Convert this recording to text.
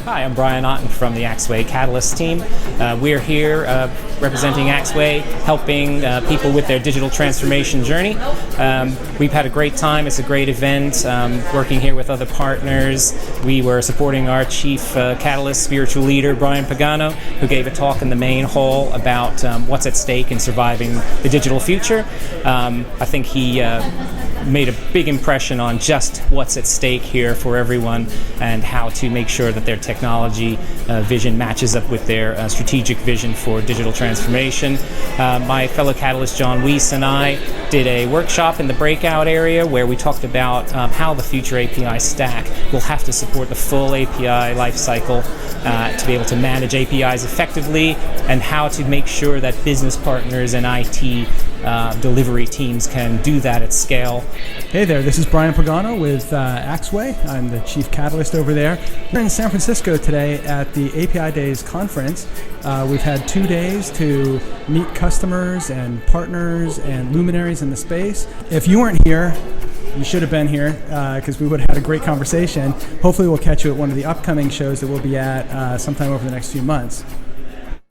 Hi, I'm Brian Otten from the Axway Catalyst Team. We're here representing Axway, helping people with their digital transformation journey. We've had a great time. It's a great event, working here with other partners. We were supporting our Chief Catalyst spiritual leader, Brian Pagano, who gave a talk in the main hall about what's at stake in surviving the digital future. I think he made a big impression on just what's at stake here for everyone and how to make sure that their technology vision matches up with their strategic vision for digital transformation. My fellow Catalyst John Wiese and I did a workshop in the breakout area where we talked about how the future API stack will have to support the full API lifecycle to be able to manage APIs effectively, and how to make sure that business partners and IT delivery teams can do that at scale. Hey there, this is Brian Pagano with Axway. I'm the Chief Catalyst over there. We're in San Francisco today at the API Days conference. We've had 2 days to meet customers and partners and luminaries in the space. If you weren't here, you should have been here because we would have had a great conversation. Hopefully we'll catch you at one of the upcoming shows that we'll be at sometime over the next few months.